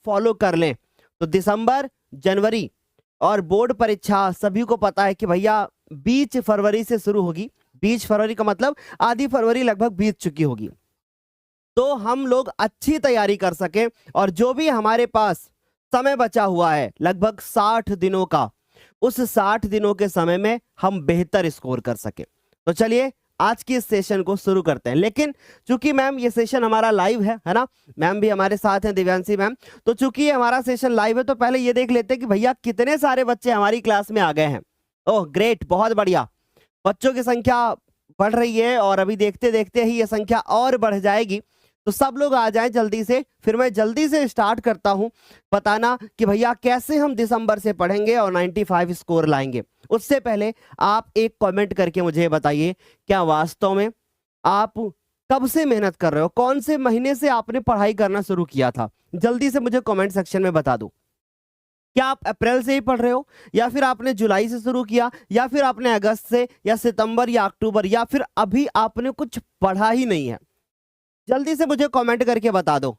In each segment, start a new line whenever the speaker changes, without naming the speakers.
Follow कर लें। तो दिसंबर, जनवरी और बोर्ड परीक्षा सभी को पता है कि भैया 20 फरवरी से शुरू होगी। 20 फरवरी का मतलब आधी फरवरी लगभग बीत चुकी होगी। तो हम लोग अच्छी तैयारी कर सकें और जो भी हमारे पास समय बचा हुआ है लगभग 60 दिनों का, उस 60 दिनों के समय में हम बेहतर स्कोर कर सके। तो चलिए आज की इस सेशन को शुरू करते हैं। लेकिन चूंकि मैम ये सेशन हमारा लाइव है ना, मैम भी हमारे साथ हैं, दिव्यांशी मैम। तो चूंकि हमारा सेशन लाइव है तो पहले ये देख लेते हैं कि भैया कितने सारे बच्चे हमारी क्लास में आ गए हैं। ओह ग्रेट, बहुत बढ़िया, बच्चों की संख्या बढ़ रही है और अभी देखते देखते ही ये संख्या और बढ़ जाएगी। तो सब लोग आ जाएं जल्दी से, फिर मैं जल्दी से स्टार्ट करता हूं बताना कि भैया कैसे हम दिसंबर से पढ़ेंगे और 95 स्कोर लाएंगे। उससे पहले आप एक कमेंट करके मुझे बताइए, क्या वास्तव में आप कब से मेहनत कर रहे हो, कौन से महीने से आपने पढ़ाई करना शुरू किया था? जल्दी से मुझे कमेंट सेक्शन में बता दो। क्या आप अप्रैल से ही पढ़ रहे हो, या फिर आपने जुलाई से शुरू किया, या फिर आपने अगस्त से, या सितंबर, या अक्टूबर, या फिर अभी आपने कुछ पढ़ा ही नहीं है? जल्दी से मुझे कमेंट करके बता दो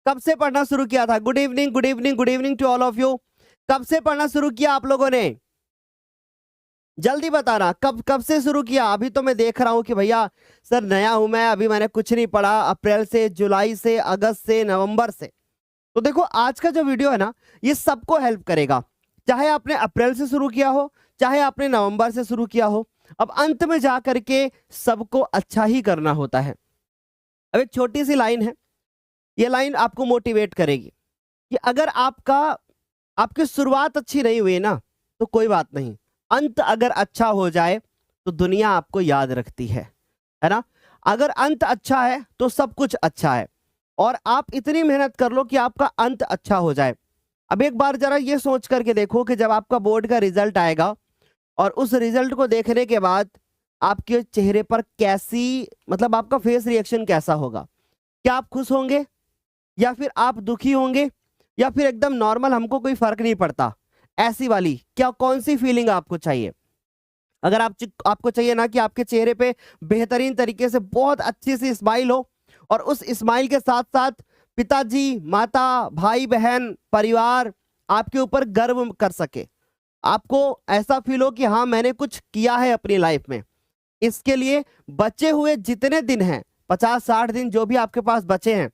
कब से पढ़ना शुरू किया था। Good evening, good evening, good evening to all of you. कब से पढ़ना शुरू किया आप लोगों ने? जल्दी बताना कब कब से शुरू किया। अभी तो मैं देख रहा हूं कि भैया सर नया हूं मैं, अभी मैंने कुछ नहीं पढ़ा अप्रैल से, जुलाई से, अगस्त से, नवंबर से। तो देखो आज का जो वीडियो है ना, ये सबको हेल्प करेगा, चाहे आपने अप्रैल से शुरू किया हो, चाहे आपने नवंबर से शुरू किया हो। अब अंत में जा करके सबको अच्छा ही करना होता है। अब एक छोटी सी लाइन है, ये लाइन आपको मोटिवेट करेगी कि अगर आपकी शुरुआत अच्छी नहीं हुई ना तो कोई बात नहीं, अंत अगर अच्छा हो जाए तो दुनिया आपको याद रखती है ना। अगर अंत अच्छा है तो सब कुछ अच्छा है, और आप इतनी मेहनत कर लो कि आपका अंत अच्छा हो जाए। अब एक बार जरा ये सोच करके देखो कि जब आपका बोर्ड का रिजल्ट आएगा और उस रिजल्ट को देखने के बाद आपके चेहरे पर कैसी, मतलब आपका फेस रिएक्शन कैसा होगा? क्या आप खुश होंगे, या फिर आप दुखी होंगे, या फिर एकदम नॉर्मल हमको कोई फर्क नहीं पड़ता, ऐसी वाली? क्या कौन सी फीलिंग आपको चाहिए? अगर आपको चाहिए ना कि आपके चेहरे पे बेहतरीन तरीके से बहुत अच्छी सी स्माइल हो, और उस स्माइल के साथ साथ पिताजी, माता, भाई बहन, परिवार आपके ऊपर गर्व कर सके, आपको ऐसा फील हो कि हाँ मैंने कुछ किया है अपनी लाइफ में, इसके लिए बचे हुए जितने दिन हैं, 50-60 दिन जो भी आपके पास बचे हैं,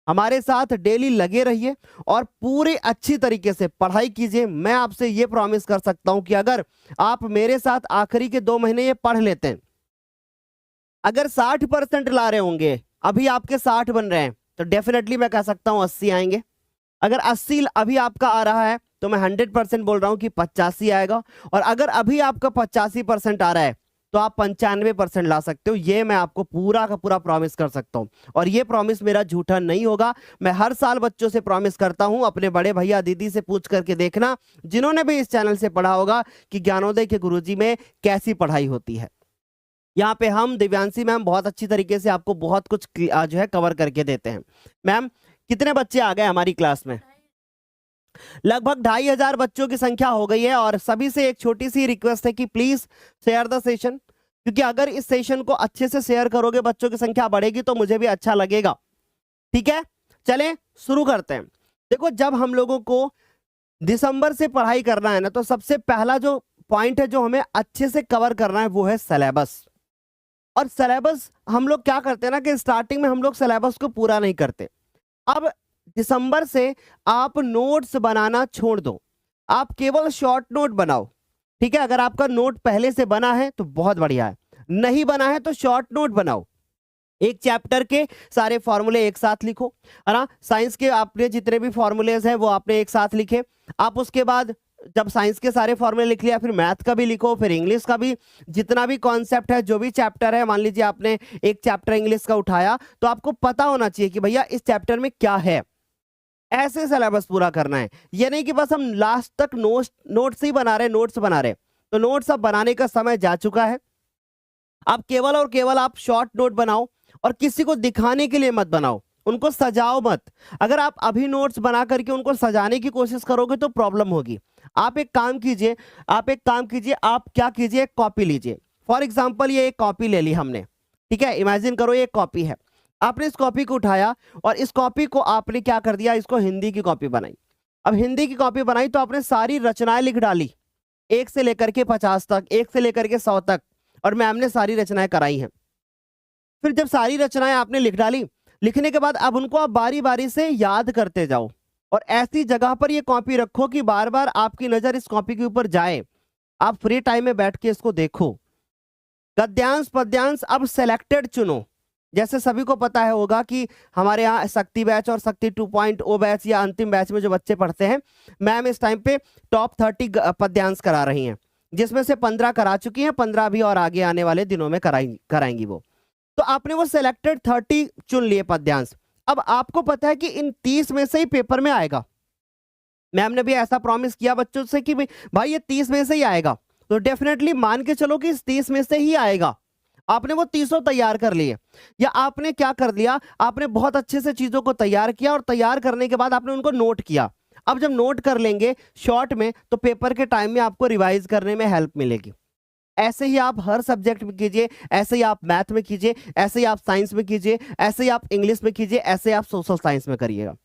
हमारे साथ डेली लगे रहिए और पूरे अच्छी तरीके से पढ़ाई कीजिए। मैं आपसे ये प्रॉमिस कर सकता हूं कि अगर आप मेरे साथ आखिरी के 2 महीने ये पढ़ लेते हैं, अगर 60% ला रहे होंगे, अभी आपके 60 बन रहे हैं, तो डेफिनेटली मैं कह सकता हूं 80 आएंगे। अगर 80 अभी आपका आ रहा है तो मैं 100% बोल रहा हूं कि 85 आएगा, और अगर अभी आपका 85% आ रहा है तो आप 95% ला सकते हो। ये मैं आपको पूरा का पूरा प्रॉमिस कर सकता हूं, और ये प्रॉमिस मेरा झूठा नहीं होगा। मैं हर साल बच्चों से प्रॉमिस करता हूं, अपने बड़े भैया दीदी से पूछ करके देखना जिन्होंने भी इस चैनल से पढ़ा होगा कि ज्ञानोदय के गुरुजी में कैसी पढ़ाई होती है। यहाँ पे हम दिव्यांशी मैम बहुत अच्छी तरीके से आपको बहुत कुछ जो है कवर करके देते हैं। मैम कितने बच्चे आ गए हमारी क्लास में? लगभग 2500 बच्चों की संख्या हो गई है, और सभी से एक छोटी सी रिक्वेस्ट है कि प्लीज शेयर द सेशन, क्योंकि अगर इस सेशन को अच्छे से शेयर करोगे बच्चों की संख्या बढ़ेगी तो मुझे भी अच्छा लगेगा। ठीक है, चलें शुरू करते हैं। देखो जब हम लोगों को दिसंबर से पढ़ाई करना है ना, तो सबसे पहला जो पॉइंट है जो हमें अच्छे से कवर करना है वो है सिलेबस। और सिलेबस हम लोग क्या करते हैं ना कि स्टार्टिंग में हम लोग सिलेबस को पूरा नहीं करते। अब दिसंबर से आप नोट्स बनाना छोड़ दो, आप केवल शॉर्ट नोट बनाओ। ठीक है, अगर आपका नोट पहले से बना है तो बहुत बढ़िया है, नहीं बना है तो शॉर्ट नोट बनाओ। एक चैप्टर के सारे फॉर्मूले एक साथ लिखो, है ना। साइंस के आपने जितने भी फॉर्मूलेज हैं वो आपने एक साथ लिखे। आप उसके बाद जब साइंस के सारे फॉर्मूले लिख लिया, फिर मैथ का भी लिखो, फिर इंग्लिश का भी, जितना भी कॉन्सेप्ट है, जो भी चैप्टर है, मान लीजिए आपने एक चैप्टर इंग्लिश का उठाया तो आपको पता होना चाहिए कि भैया इस चैप्टर में क्या है। ऐसे सिलेबस पूरा करना है, ये नहीं कि बस हम लास्ट तक नोट्स ही बना रहे, नोट्स बना रहे। तो नोट्स अब बनाने का समय जा चुका है। आप केवल और केवल आप शॉर्ट नोट बनाओ, और किसी को दिखाने के लिए मत बनाओ, उनको सजाओ मत। अगर आप अभी नोट्स बना करके उनको सजाने की कोशिश करोगे तो प्रॉब्लम होगी। आप एक काम कीजिए, आप क्या कीजिए, कॉपी लीजिए। फॉर एग्जाम्पल ये एक कॉपी ले ली हमने, ठीक है, इमेजिन करो ये कॉपी है। आपने इस कॉपी को उठाया और इस कॉपी को आपने क्या कर दिया, इसको हिंदी की कॉपी बनाई। अब हिंदी की कॉपी बनाई तो आपने सारी रचनाएं लिख डाली, 1 से लेकर के 50 तक, 1 से लेकर के 100 तक, और मैम ने सारी रचनाएं कराई हैं। फिर जब सारी रचनाएं आपने लिख डाली, लिखने के बाद अब उनको आप बारी बारी से याद करते जाओ और ऐसी जगह पर ये कॉपी रखो कि बार बार आपकी नजर इस कॉपी के ऊपर जाए, आप फ्री टाइम में बैठ के इसको देखो। गद्यांश पद्यांश अब सेलेक्टेड चुनो। जैसे सभी को पता है होगा कि हमारे यहाँ शक्ति बैच और शक्ति 2.0 बैच या अंतिम बैच में जो बच्चे पढ़ते हैं, मैम इस टाइम पे टॉप 30 पद्यांश करा रही हैं, जिसमें से 15 करा चुकी हैं, 15 भी और आगे आने वाले दिनों में कराएंगी वो। तो आपने वो सिलेक्टेड 30 चुन लिए पद्यांश। अब आपको पता है कि इन 30 में से ही पेपर में आएगा। मैम ने भी ऐसा प्रॉमिस किया बच्चों से कि भाई ये 30 में से ही आएगा, तो डेफिनेटली मान के चलो कि इस 30 में से ही आएगा। आपने वो 30 तैयार कर लिए, या आपने क्या कर लिया, आपने बहुत अच्छे से चीजों को तैयार किया और तैयार करने के बाद आपने उनको नोट किया। अब जब नोट कर लेंगे शॉर्ट में, तो पेपर के टाइम में आपको रिवाइज करने में हेल्प मिलेगी। ऐसे ही आप हर सब्जेक्ट में कीजिए, ऐसे ही आप मैथ में कीजिए, ऐसे ही आप साइंस में कीजिए, ऐसे ही आप इंग्लिश में कीजिए, ऐसे आप सोशल साइंस में करिएगा।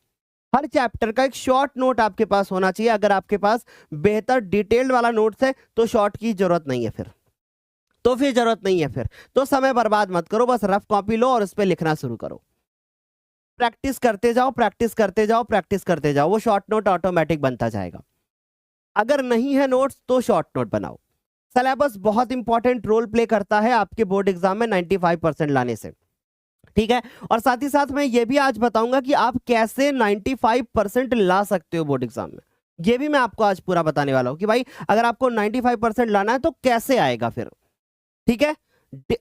हर चैप्टर का एक शॉर्ट नोट आपके पास होना चाहिए। अगर आपके पास बेहतर डिटेल्ड वाला नोट्स है तो शॉर्ट की जरूरत नहीं है, फिर जरूरत नहीं है, फिर तो समय बर्बाद मत करो, बस रफ कॉपी लो और उस पर लिखना शुरू करो। प्रैक्टिस करते जाओ, प्रैक्टिस करते जाओ, प्रैक्टिस करते जाओ, वो शॉर्ट नोट ऑटोमेटिक बनता जाएगा। अगर नहीं है नोट्स तो शॉर्ट नोट बनाओ। सिलेबस बहुत इंपॉर्टेंट रोल प्ले करता है आपके बोर्ड एग्जाम में 95% लाने से, ठीक है। और साथ ही साथ मैं ये भी आज बताऊंगा कि आप कैसे 95% ला सकते हो बोर्ड एग्जाम में। ये भी मैं आपको आज पूरा बताने वाला हूं कि भाई अगर आपको 95% लाना है तो कैसे आएगा फिर, ठीक है।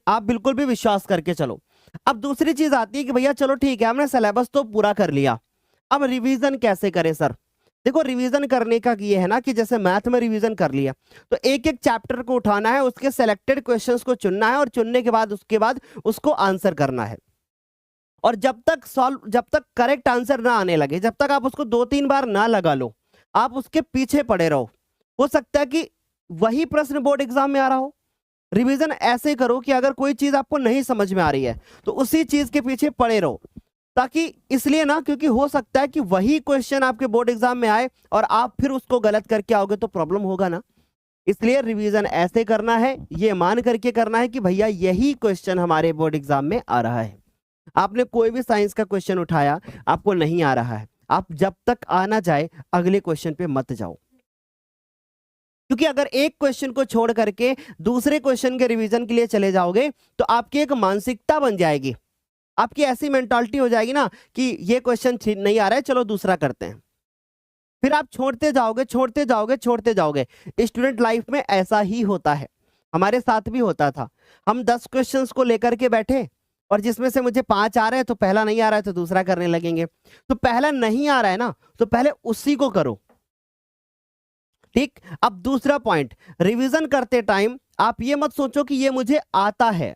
आप बिल्कुल भी विश्वास करके चलो। अब दूसरी चीज आती है कि भैया चलो ठीक है, हमने सिलेबस तो पूरा कर लिया, अब रिवीजन कैसे करें सर। देखो रिवीजन करने का ये है ना कि जैसे मैथ में रिवीजन कर लिया तो एक एक चैप्टर को उठाना है, उसके सेलेक्टेड क्वेश्चंस को चुनना है और चुनने के बाद उसको आंसर करना है। और जब तक करेक्ट आंसर ना आने लगे, जब तक आप उसको 2-3 बार ना लगा लो, आप उसके पीछे पड़े रहो। हो सकता है कि वही प्रश्न बोर्ड एग्जाम में आ रहा हो। रिवीजन ऐसे करो कि अगर कोई चीज आपको नहीं समझ में आ रही है तो उसी चीज के पीछे पड़े रहो, ताकि इसलिए ना, क्योंकि हो सकता है कि वही क्वेश्चन आपके बोर्ड एग्जाम में आए और आप फिर उसको गलत करके आओगे तो प्रॉब्लम होगा ना। इसलिए रिवीजन ऐसे करना है, ये मान करके करना है कि भैया यही क्वेश्चन हमारे बोर्ड एग्जाम में आ रहा है। आपने कोई भी साइंस का क्वेश्चन उठाया, आपको नहीं आ रहा है, आप जब तक आना जाए अगले क्वेश्चन पे मत जाओ, क्योंकि अगर एक क्वेश्चन को छोड़ करके दूसरे क्वेश्चन के रिवीजन के लिए चले जाओगे तो आपकी एक मानसिकता बन जाएगी, आपकी ऐसी मेंटालिटी हो जाएगी ना कि ये क्वेश्चन नहीं आ रहा है, चलो दूसरा करते हैं। फिर आप छोड़ते जाओगे, छोड़ते जाओगे, छोड़ते जाओगे। स्टूडेंट लाइफ में ऐसा ही होता है, हमारे साथ भी होता था। हम 10 क्वेश्चंस को लेकर के बैठे और जिसमें से मुझे 5 आ रहे हैं तो पहला नहीं आ रहा है तो दूसरा करने लगेंगे। तो पहला नहीं आ रहा है ना, तो पहले उसी को करो, ठीक। अब दूसरा पॉइंट, रिवीजन करते टाइम आप ये मत सोचो कि ये मुझे आता है।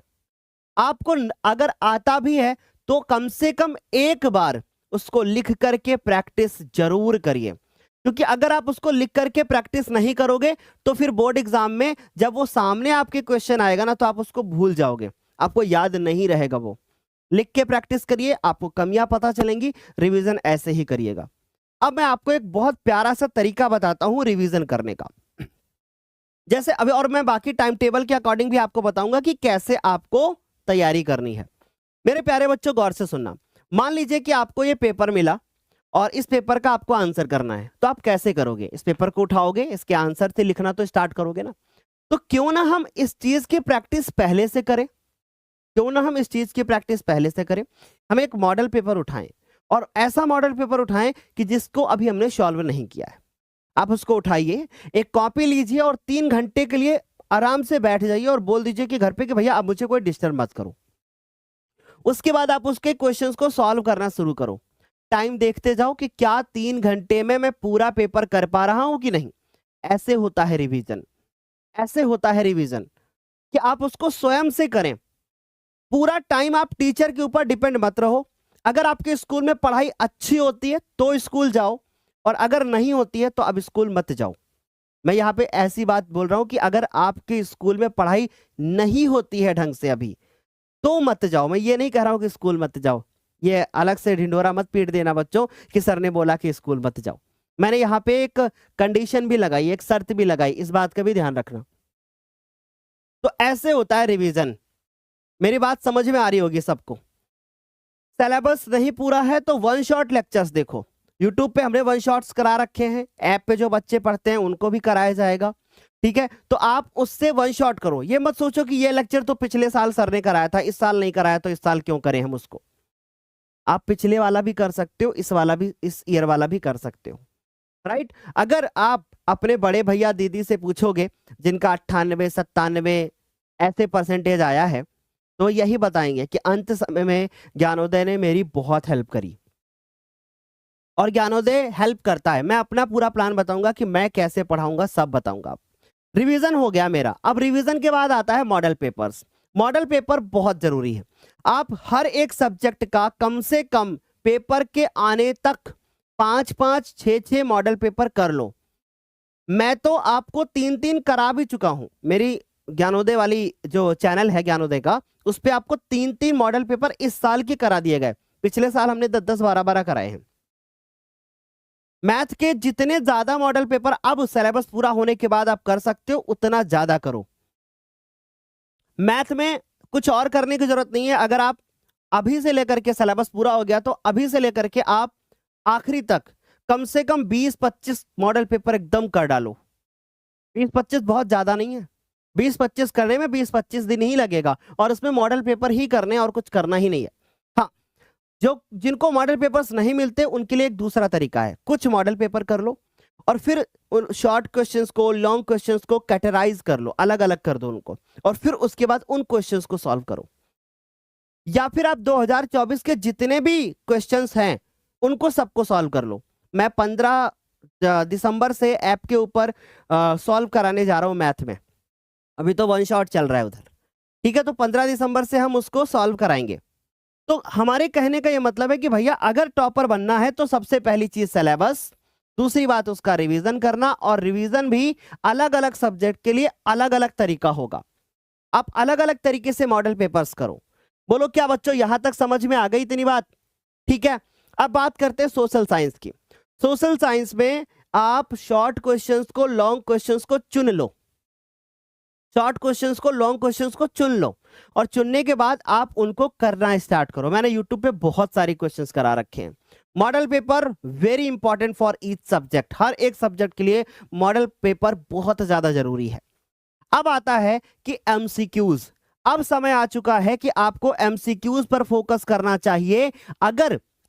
आपको अगर आता भी है तो कम से कम एक बार उसको लिख करके प्रैक्टिस जरूर करिए, क्योंकि अगर आप उसको लिख करके प्रैक्टिस नहीं करोगे तो फिर बोर्ड एग्जाम में जब वो सामने आपके क्वेश्चन आएगा ना तो आप उसको भूल जाओगे, आपको याद नहीं रहेगा। वो लिख के प्रैक्टिस करिए, आपको कमियां पता चलेंगी। रिवीजन ऐसे ही करिएगा। अब मैं आपको एक बहुत प्यारा सा तरीका बताता हूं रिवीजन करने का, जैसे अभी, और मैं बाकी टाइम टेबल के अकॉर्डिंग भी आपको बताऊंगा कि कैसे आपको तैयारी करनी है। मेरे प्यारे बच्चों गौर से सुनना। मान लीजिए कि आपको ये पेपर मिला और इस पेपर का आपको आंसर करना है, तो आप कैसे करोगे। इस पेपर को उठाओगे, इसके आंसर से लिखना तो स्टार्ट करोगे ना। तो क्यों ना हम इस चीज की प्रैक्टिस पहले से करें, क्यों ना हम इस चीज की प्रैक्टिस पहले से करें। हम एक मॉडल पेपर उठाएं और ऐसा मॉडल पेपर उठाएं कि जिसको अभी हमने सॉल्व नहीं किया है। आप उसको उठाइए, एक कॉपी लीजिए और 3 घंटे के लिए आराम से बैठ जाइए और बोल दीजिए कि घर पे कि भैया अब मुझे कोई डिस्टर्ब मत करो। उसके बाद आप उसके क्वेश्चंस को सॉल्व करना शुरू करो। टाइम देखते जाओ कि क्या 3 घंटे में मैं पूरा पेपर कर पा रहा हूं कि नहीं। ऐसे होता है रिवीजन, ऐसे होता है रिवीजन कि आप उसको स्वयं से करें। पूरा टाइम आप टीचर के ऊपर डिपेंड मत रहो। अगर आपके स्कूल में पढ़ाई अच्छी होती है तो स्कूल जाओ, और अगर नहीं होती है तो अब स्कूल मत जाओ। मैं यहाँ पे ऐसी बात बोल रहा हूं कि अगर आपके स्कूल में पढ़ाई नहीं होती है ढंग से अभी, तो मत जाओ। मैं ये नहीं कह रहा हूं कि स्कूल मत जाओ, ये अलग से ढिंडोरा मत पीट देना बच्चों कि सर ने बोला कि स्कूल मत जाओ। मैंने यहाँ पे एक कंडीशन भी लगाई, एक शर्त भी लगाई, इस बात का भी ध्यान रखना। तो ऐसे होता है रिवीजन। मेरी बात समझ में आ रही होगी सबको। सिलेबस नहीं पूरा है तो वन शॉट लेक्चर्स देखो। यूट्यूब पे हमने वन शॉट्स करा रखे हैं, ऐप पे जो बच्चे पढ़ते हैं उनको भी कराया जाएगा, ठीक है। तो आप उससे वन शॉट करो। ये मत सोचो कि ये लेक्चर तो पिछले साल सर ने कराया था, इस साल नहीं कराया तो इस साल क्यों करें हम उसको। आप पिछले वाला भी कर सकते हो, इस वाला भी, इस ईयर वाला भी कर सकते हो, राइट। अगर आप अपने बड़े भैया दीदी से पूछोगे जिनका 98 97 ऐसे परसेंटेज आया है, तो यही बताएंगे कि अंत समय में ज्ञानोदय ने मेरी बहुत हेल्प करी। और ज्ञानोदय हेल्प करता है। मैं अपना पूरा प्लान बताऊंगा कि मैं कैसे पढ़ाऊंगा, सब बताऊंगा। रिवीजन हो गया मेरा। अब रिवीजन के बाद आता है मॉडल पेपर्स। मॉडल पेपर बहुत जरूरी है। आप हर एक सब्जेक्ट का कम से कम पेपर के आने तक 5-5 6-6 मॉडल पेपर कर लो। मैं तो आपको 3-3 करा भी चुका हूं। मेरी ज्ञानोदय वाली जो चैनल है ज्ञानोदय का, उस पे आपको 3-3 मॉडल पेपर इस साल के करा दिए गए। पिछले साल हमने 10-10 12-12 कराए हैं। मैथ के जितने ज्यादा मॉडल पेपर अब सिलेबस पूरा होने के बाद आप कर सकते हो, उतना ज्यादा करो। मैथ में कुछ और करने की जरूरत नहीं है। अगर आप अभी से लेकर के सिलेबस पूरा हो गया तो अभी से लेकर के आप आखिरी तक कम से कम 20-25 मॉडल पेपर एकदम कर डालो। 20-25 बहुत ज्यादा नहीं है। 20-25 करने में 20-25 दिन ही लगेगा और उसमें मॉडल पेपर ही करने और कुछ करना ही नहीं है। हाँ, जो जिनको मॉडल पेपर्स नहीं मिलते उनके लिए एक दूसरा तरीका है। कुछ मॉडल पेपर कर लो और फिर उन शॉर्ट क्वेश्चंस को, लॉन्ग क्वेश्चंस को कैटेगराइज कर लो, अलग अलग कर दो उनको, और फिर उसके बाद उन क्वेश्चंस को सॉल्व करो। या फिर आप 2024 के जितने भी क्वेश्चंस हैं उनको सबको सॉल्व कर लो। मैं 15 दिसंबर से ऐप के ऊपर सॉल्व कराने जा रहा हूं मैथ में। अभी तो वन शॉट चल रहा है उधर, ठीक है। तो 15 दिसंबर से हम उसको सॉल्व कराएंगे। तो हमारे कहने का ये मतलब है कि भैया अगर टॉपर बनना है तो सबसे पहली चीज सिलेबस, दूसरी बात उसका रिवीजन करना, और रिवीजन भी अलग अलग सब्जेक्ट के लिए अलग अलग तरीका होगा। आप अलग अलग तरीके से मॉडल पेपर्स करो। बोलो क्या बच्चों यहां तक समझ में आ गई इतनी बात? ठीक है। अब बात करते हैं सोशल साइंस की। सोशल साइंस में आप शॉर्ट क्वेश्चंस को, लॉन्ग क्वेश्चंस को चुन लो। शॉर्ट क्वेश्चंस को, लॉन्ग क्वेश्चंस को चुन लो और चुनने के बाद आप उनको करना स्टार्ट करो। मैंने यूट्यूब पे बहुत सारी क्वेश्चंस करा रखे हैं। Model paper very important for each subject. हर एक सब्जेक्ट के लिए मॉडल पेपर बहुत ज्यादा जरूरी है। अब आता है कि एमसीक्यूज। अब समय आ चुका है कि आपको एमसीक्यूज पर फोकस करना चाहिए।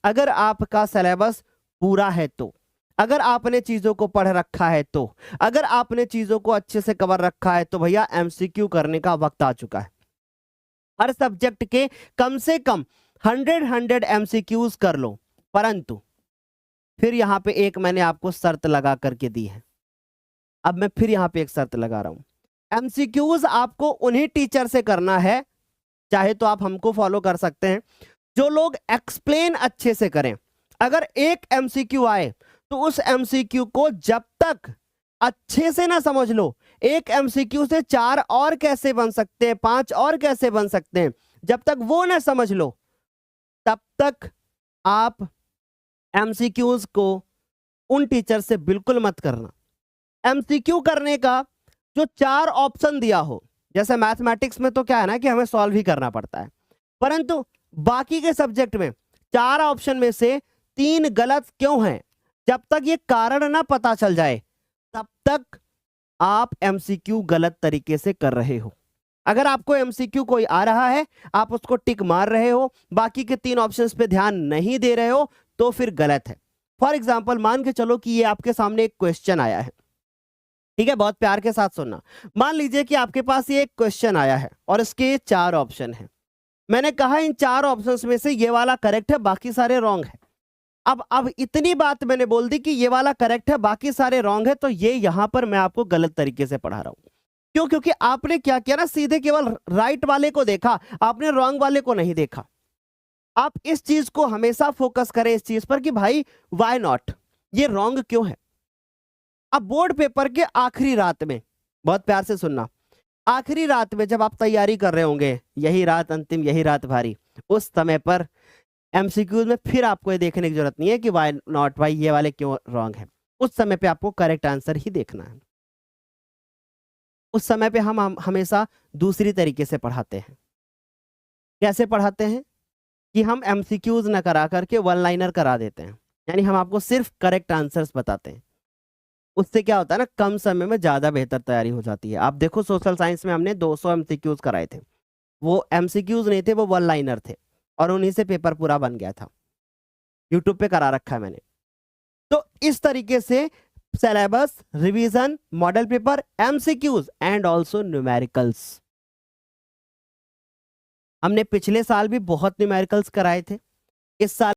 अगर आपका सिलेबस पूरा है तो, अगर आपने चीजों को पढ़ रखा है तो, अगर आपने चीजों को अच्छे से कवर रखा है तो भैया एमसीक्यू करने का वक्त आ चुका है। हर सब्जेक्ट के कम से कम 100 एमसीक्यूज कर लो। परंतु फिर यहां पे एक मैंने आपको शर्त लगा करके दी है। अब मैं फिर यहां पे एक शर्त लगा रहा हूं। एमसीक्यूज आपको उन्हीं टीचर से करना है, चाहे तो आप हमको फॉलो कर सकते हैं, जो लोग एक्सप्लेन अच्छे से करें। अगर एक एमसीक्यू आए तो उस एमसीक्यू को जब तक अच्छे से ना समझ लो, एक एमसीक्यू से 4 और कैसे बन सकते हैं, 5 और कैसे बन सकते हैं, जब तक वो ना समझ लो तब तक आप एमसीक्यूज को उन टीचर से बिल्कुल मत करना। एमसीक्यू करने का जो 4 ऑप्शन दिया हो, जैसे मैथमेटिक्स में तो क्या है ना कि हमें सॉल्व ही करना पड़ता है, परंतु बाकी के सब्जेक्ट में 4 ऑप्शन में से 3 गलत क्यों हैं, जब तक ये कारण ना पता चल जाए तब तक आप एमसीक्यू गलत तरीके से कर रहे हो। अगर आपको एमसीक्यू कोई आ रहा है, आप उसको टिक मार रहे हो, बाकी के 3 ऑप्शंस पे ध्यान नहीं दे रहे हो, तो फिर गलत है। फॉर एग्जाम्पल मान के चलो कि ये आपके सामने एक क्वेश्चन आया है, ठीक है, बहुत प्यार के साथ सुनना। मान लीजिए कि आपके पास ये एक क्वेश्चन आया है और इसके 4 ऑप्शन हैं। मैंने कहा इन 4 ऑप्शंस में से ये वाला करेक्ट है, बाकी सारे रॉन्ग है। अब इतनी बात मैंने बोल दी कि ये वाला करेक्ट है, बाकी सारे रॉन्ग है, तो ये यहां पर मैं आपको गलत तरीके से पढ़ा रहा हूं। क्यों? क्योंकि आपने क्या किया ना, सीधे केवल राइट वाले को देखा, आपने रॉन्ग वाले को नहीं देखा। आप इस चीज को हमेशा फोकस करें इस चीज पर कि भाई व्हाई नॉट, ये रॉन्ग क्यों है। अब बोर्ड पेपर के आखिरी रात में, बहुत प्यार से सुनना, आखिरी रात में जब आप तैयारी कर रहे होंगे, यही रात अंतिम, यही रात भारी, उस समय पर एमसीक्यूज में फिर आपको ये देखने की जरूरत नहीं है कि वाई नॉट, भाई ये वाले क्यों रॉन्ग है। उस समय पे आपको करेक्ट आंसर ही देखना है। उस समय पे हम हमेशा दूसरी तरीके से पढ़ाते हैं। कैसे पढ़ाते हैं कि हम एमसीक्यूज ना करा करके वन लाइनर करा देते हैं, यानी हम आपको सिर्फ करेक्ट आंसर्स बताते हैं। उससे क्या होता है ना, कम समय में ज्यादा बेहतर तैयारी हो जाती है। आप देखो सोशल साइंस में हमने 200 एमसीक्यूज कराए थे, वो एमसीक्यूज नहीं थे, वो वन लाइनर थे, और उन्हीं से पेपर पूरा बन गया था। यूट्यूब पे करा रखा है मैंने। तो इस तरीके से syllabus, revision, model paper, MCQs and also numericals. हमने पिछले साल भी बहुत न्यूमेरिकल्स कराए थे, इस साल